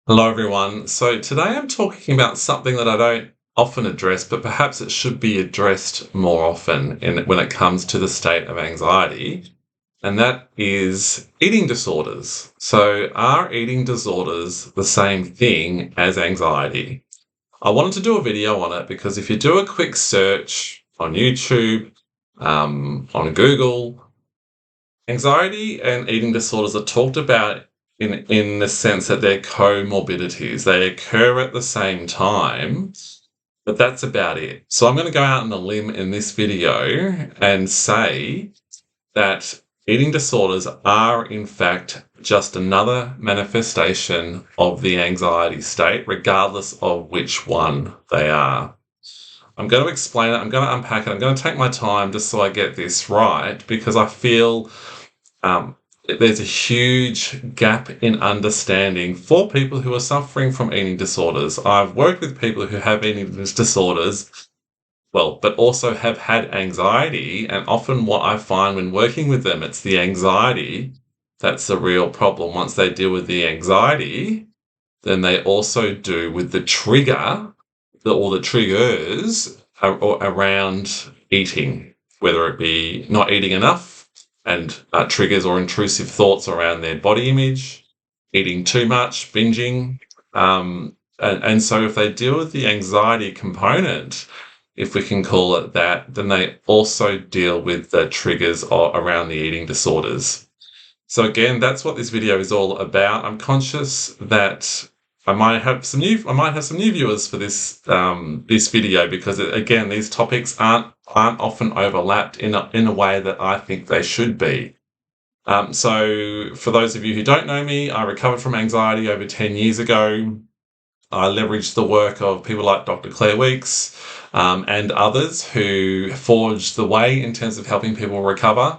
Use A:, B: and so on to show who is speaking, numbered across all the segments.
A: Hello, everyone. So today I'm talking about something that I don't often address, but perhaps it should be addressed more often when it comes to the state of anxiety, and that is eating disorders. So, are eating disorders the same thing as anxiety? I wanted to do a video on it because if you do a quick search on YouTube, on Google, anxiety and eating disorders are talked about in the sense that they're comorbidities. They occur at the same time, but that's about it. So I'm going to go out on a limb in this video and say that eating disorders are in fact just another manifestation of the anxiety state, regardless of which one they are. I'm going to explain it, I'm going to unpack it, I'm going to take my time just so I get this right, because I feel um, there's a huge gap in understanding for people who are suffering from eating disorders. I've worked with people who have eating disorders, well, but also have had anxiety. And often what I find when working with them, it's the anxiety that's the real problem. Once they deal with the anxiety, then they also do with the trigger or the triggers around eating, whether it be not eating enough and triggers or intrusive thoughts around their body image, eating too much, binging. And so if they deal with the anxiety component, if we can call it that, then they also deal with the triggers around the eating disorders. So again, that's what this video is all about. I'm conscious that I might have some new viewers for this video because again, these topics aren't often overlapped in a way that I think they should be. So for those of you who don't know me, I recovered from anxiety over 10 years ago. I leveraged the work of people like Dr. Claire Weeks and others who forged the way in terms of helping people recover.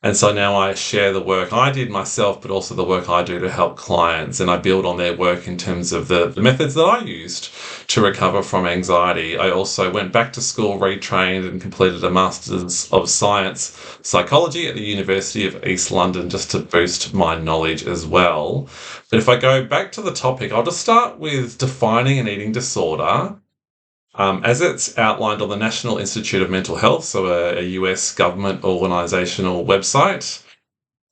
A: And so now I share the work I did myself, but also the work I do to help clients. And I build on their work in terms of the methods that I used to recover from anxiety. I also went back to school, retrained, and completed a Master's of Science Psychology at the University of East London just to boost my knowledge as well. But if I go back to the topic, I'll just start with defining an eating disorder. As it's outlined on the National Institute of Mental Health, so a US government organizational website.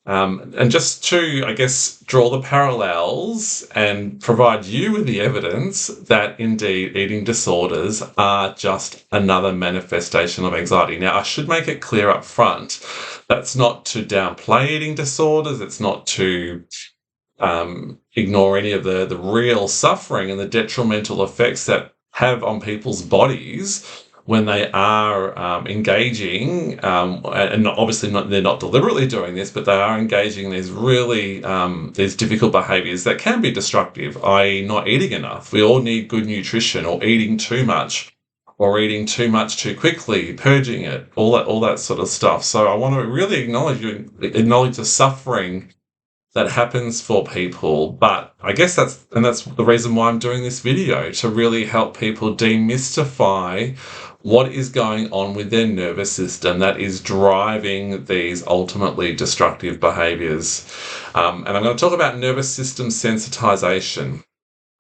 A: And just to, I guess, draw the parallels and provide you with the evidence that indeed eating disorders are just another manifestation of anxiety. Now, I should make it clear up front, that's not to downplay eating disorders, it's not to ignore any of the real suffering and the detrimental effects that have on people's bodies when they are engaging, and obviously they're not deliberately doing this, but they are engaging in these really these difficult behaviours that can be destructive, i.e. not eating enough. We all need good nutrition, or eating too much, or eating too much too quickly, purging it, all that sort of stuff. So I want to really acknowledge the suffering that happens for people. But I guess that's the reason why I'm doing this video, to really help people demystify what is going on with their nervous system that is driving these ultimately destructive behaviors. And I'm going to talk about nervous system sensitization.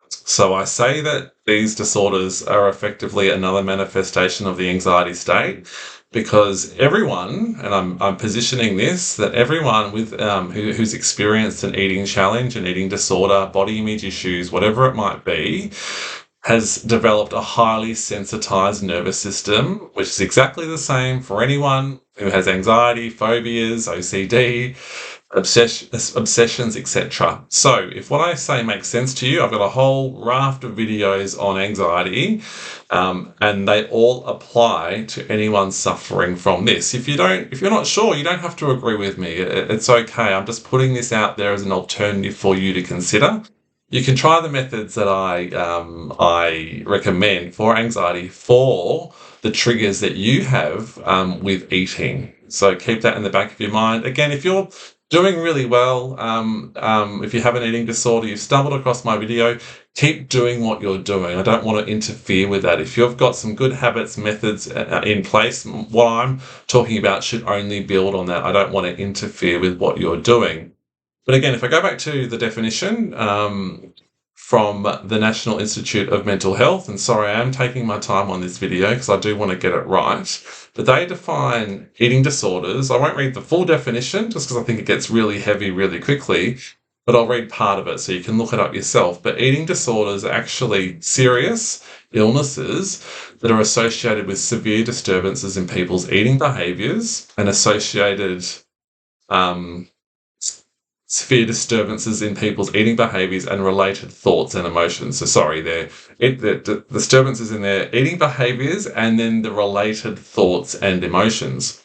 A: So I say that these disorders are effectively another manifestation of the anxiety state, because everyone, and I'm positioning this, that everyone with who's experienced an eating challenge, an eating disorder, body image issues, whatever it might be, has developed a highly sensitized nervous system, which is exactly the same for anyone who has anxiety, phobias, OCD, obsessions, etc. So if what I say makes sense to you, I've got a whole raft of videos on anxiety, and they all apply to anyone suffering from this. If you're not sure, you don't have to agree with me. It's okay. I'm just putting this out there as an alternative for you to consider. You can try the methods that I recommend for anxiety for the triggers that you have with eating. So keep that in the back of your mind. Again, if you're doing really well, if you have an eating disorder, you've stumbled across my video, keep doing what you're doing. I don't want to interfere with that. If you've got some good habits, methods in place, what I'm talking about should only build on that. I don't want to interfere with what you're doing. But again, if I go back to the definition, from the National Institute of Mental Health, and sorry, I am taking my time on this video because I do want to get it right, but they define eating disorders. I won't read the full definition just because I think it gets really heavy really quickly, but I'll read part of it so you can look it up yourself. But eating disorders are actually serious illnesses that are associated with severe disturbances in people's eating behaviours and associated severe disturbances in people's eating behaviours and related thoughts and emotions. So sorry, the disturbances in their eating behaviours and then the related thoughts and emotions.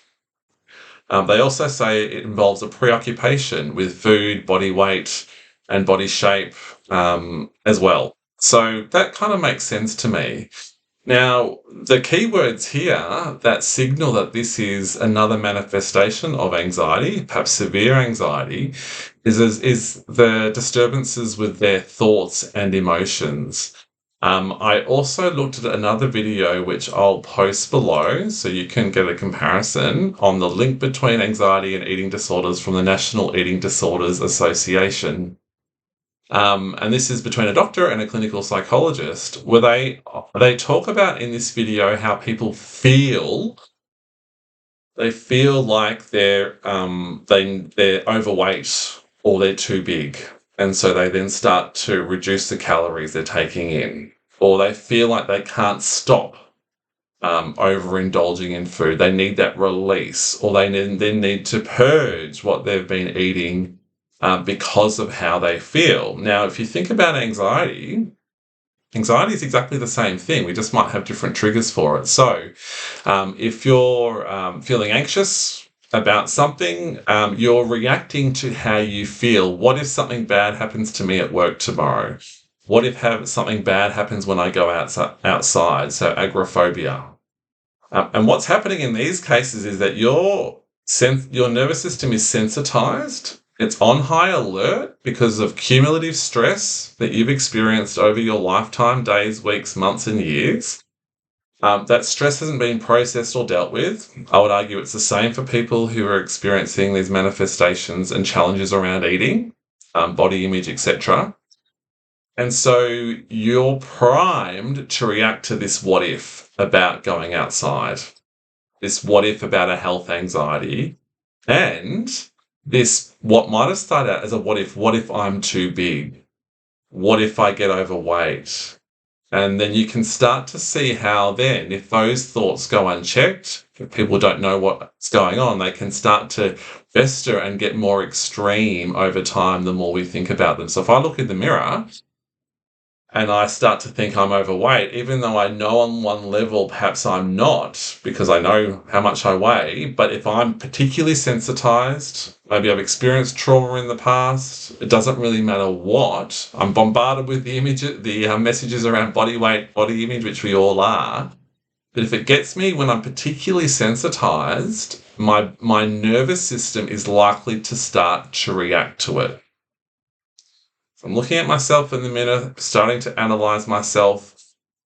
A: They also say it involves a preoccupation with food, body weight, and body shape as well. So that kind of makes sense to me. Now, the key words here that signal that this is another manifestation of anxiety, perhaps severe anxiety, is the disturbances with their thoughts and emotions. I also looked at another video which I'll post below so you can get a comparison on the link between anxiety and eating disorders from the National Eating Disorders Association. And this is between a doctor and a clinical psychologist, where they talk about in this video how people feel. They feel like they're overweight or they're too big, and so they then start to reduce the calories they're taking in, or they feel like they can't stop overindulging in food. They need that release, or they then need to purge what they've been eating because of how they feel. Now, if you think about anxiety is exactly the same thing. We just might have different triggers for it. So if you're feeling anxious about something, you're reacting to how you feel. What if something bad happens to me at work tomorrow? What if something bad happens when I go outside? So agoraphobia. And what's happening in these cases is that your nervous system is sensitized. It's on high alert because of cumulative stress that you've experienced over your lifetime, days, weeks, months, and years. That stress hasn't been processed or dealt with. I would argue it's the same for people who are experiencing these manifestations and challenges around eating, body image, etc. And so you're primed to react to this what if about going outside, this what if about a health anxiety, and this what might have started out as a what if I'm too big? What if I get overweight? And then you can start to see how then, if those thoughts go unchecked, if people don't know what's going on, they can start to fester and get more extreme over time the more we think about them. So if I look in the mirror and I start to think I'm overweight, even though I know on one level perhaps I'm not because I know how much I weigh, but if I'm particularly sensitized, maybe I've experienced trauma in the past, it doesn't really matter what, I'm bombarded with the messages around body weight, body image, which we all are. But if it gets me when I'm particularly sensitized, my nervous system is likely to start to react to it. I'm looking at myself in the mirror, starting to analyze myself,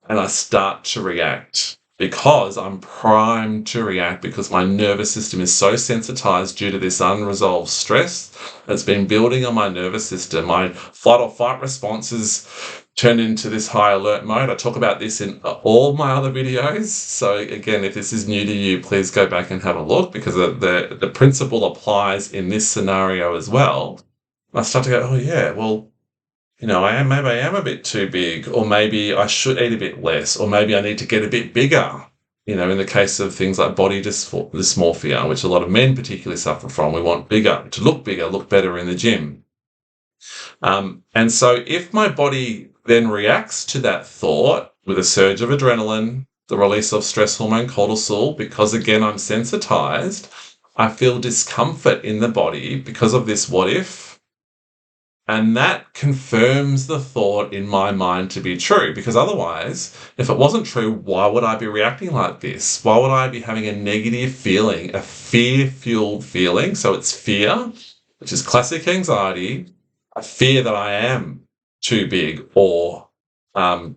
A: and I start to react because I'm primed to react because my nervous system is so sensitized due to this unresolved stress that's been building on my nervous system. My flight or fight response is turned into this high alert mode. I talk about this in all my other videos. So again, if this is new to you, please go back and have a look because the principle applies in this scenario as well. I start to go, oh yeah, well, maybe I am a bit too big, or maybe I should eat a bit less, or maybe I need to get a bit bigger. In the case of things like body dysmorphia, which a lot of men particularly suffer from, we want to look bigger, look better in the gym. And so if my body then reacts to that thought with a surge of adrenaline, the release of stress hormone cortisol, because again, I'm sensitized, I feel discomfort in the body because of this what if. And that confirms the thought in my mind to be true, because otherwise, if it wasn't true, why would I be reacting like this? Why would I be having a negative feeling, a fear-fueled feeling? So it's fear, which is classic anxiety, a fear that I am too big or too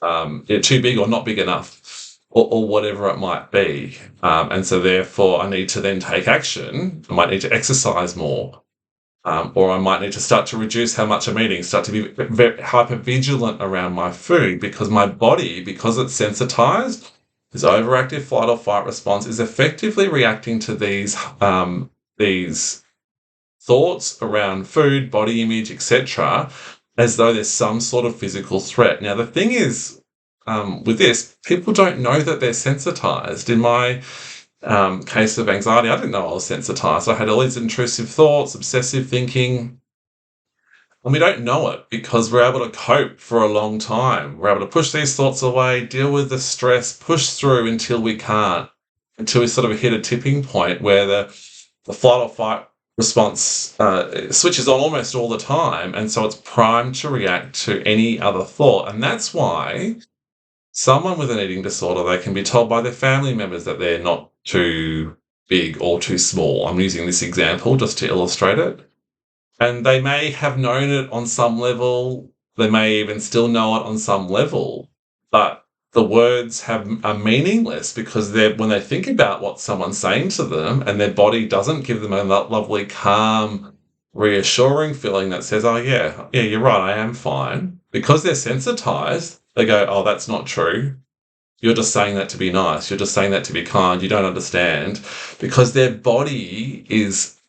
A: big or not big enough or whatever it might be. And so therefore I need to then take action. I might need to exercise more. or I might need to start to reduce how much I'm eating, start to be very hyper vigilant around my food, because my body, because it's sensitized, this overactive flight or fight response is effectively reacting to these thoughts around food, body image, etc., as though there's some sort of physical threat. Now, the thing is, with this, people don't know that they're sensitized. In my case of anxiety, I didn't know I was sensitized. I had all these intrusive thoughts, obsessive thinking, and we don't know it because we're able to cope for a long time. We're able to push these thoughts away, deal with the stress, push through until we can't, until we sort of hit a tipping point where the flight or fight response switches on almost all the time. And so it's primed to react to any other thought. And that's why someone with an eating disorder, they can be told by their family members that they're not too big or too small. I'm using this example just to illustrate it. And they may have known it on some level. They may even still know it on some level, but the words are meaningless because when they think about what someone's saying to them and their body doesn't give them a lovely, calm, reassuring feeling that says, oh, yeah, you're right, I am fine. Because they're sensitized, they go, oh, that's not true. You're just saying that to be nice. You're just saying that to be kind. You don't understand. Because their body is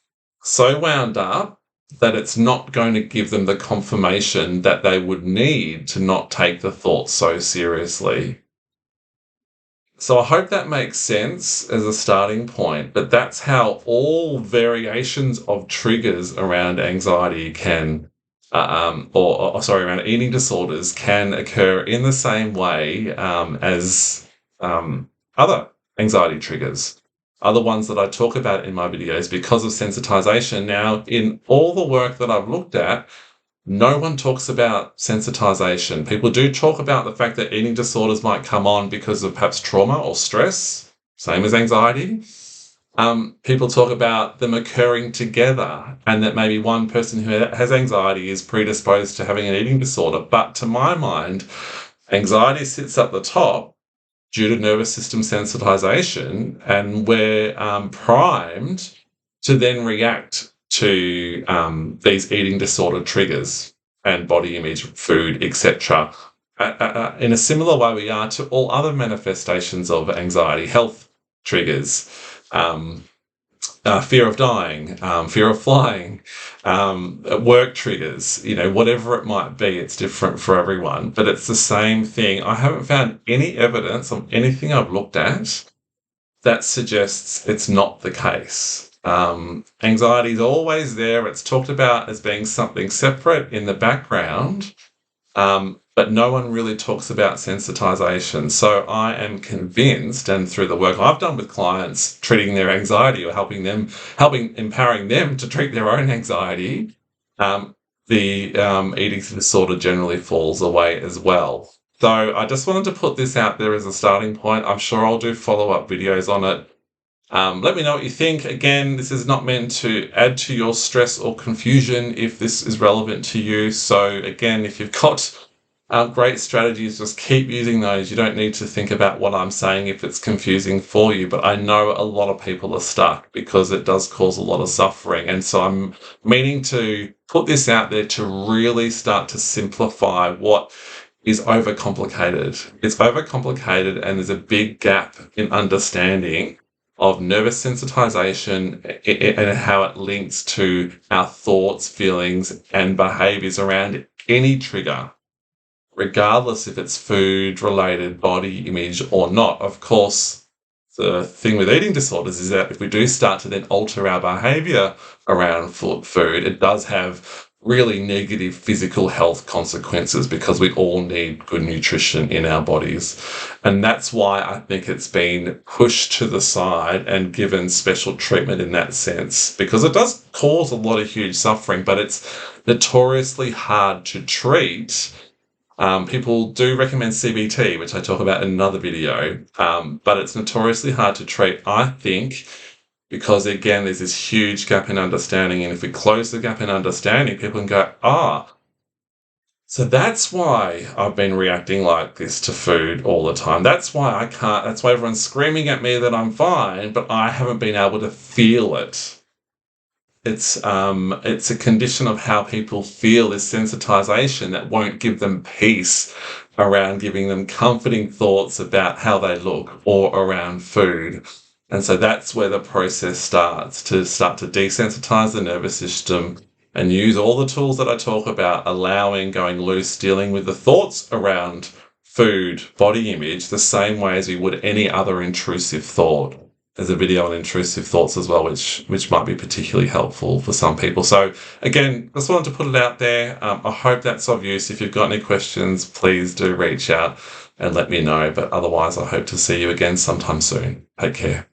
A: so wound up that it's not going to give them the confirmation that they would need to not take the thoughts so seriously. So I hope that makes sense as a starting point, but that's how all variations of triggers around anxiety can, around eating disorders can occur in the same way as other anxiety triggers. Other ones that I talk about in my videos because of sensitization. Now, in all the work that I've looked at, no one talks about sensitization. People do talk about the fact that eating disorders might come on because of perhaps trauma or stress, same as anxiety. People talk about them occurring together and that maybe one person who has anxiety is predisposed to having an eating disorder. But to my mind, anxiety sits at the top due to nervous system sensitization, and we're primed to then react to these eating disorder triggers and body image, food, etc. In a similar way we are to all other manifestations of anxiety, health triggers, fear of dying, fear of flying, work triggers, whatever it might be, it's different for everyone, but it's the same thing. I haven't found any evidence of anything I've looked at that suggests it's not the case. Anxiety is always there. It's talked about as being something separate in the background, but no one really talks about sensitization. So I am convinced, and through the work I've done with clients treating their anxiety or empowering them to treat their own anxiety, the eating disorder generally falls away as well. So I just wanted to put this out there as a starting point. I'm sure I'll do follow-up videos on it. Let me know what you think. Again, this is not meant to add to your stress or confusion if this is relevant to you. So again, if you've got great strategies, just keep using those. You don't need to think about what I'm saying if it's confusing for you, but I know a lot of people are stuck because it does cause a lot of suffering. And so I'm meaning to put this out there to really start to simplify what is overcomplicated. It's overcomplicated, and there's a big gap in understanding of nervous sensitization and how it links to our thoughts, feelings, and behaviors around any trigger, regardless if it's food related, body image or not. Of course, the thing with eating disorders is that if we do start to then alter our behavior around food, it does have really negative physical health consequences because we all need good nutrition in our bodies. And that's why I think it's been pushed to the side and given special treatment in that sense, because it does cause a lot of huge suffering, but it's notoriously hard to treat. People do recommend CBT, which I talk about in another video, but it's notoriously hard to treat, I think, because again, there's this huge gap in understanding. And if we close the gap in understanding, people can go, so that's why I've been reacting like this to food all the time. That's why that's why everyone's screaming at me that I'm fine, but I haven't been able to feel it. it's a condition of how people feel, this sensitization that won't give them peace around giving them comforting thoughts about how they look or around food. And so that's where the process starts to desensitize the nervous system and use all the tools that I talk about, allowing, going loose, dealing with the thoughts around food, body image, the same way as we would any other intrusive thought. There's a video on intrusive thoughts as well, which might be particularly helpful for some people. So again, just wanted to put it out there. I hope that's of use. If you've got any questions, please do reach out and let me know. But otherwise, I hope to see you again sometime soon. Take care.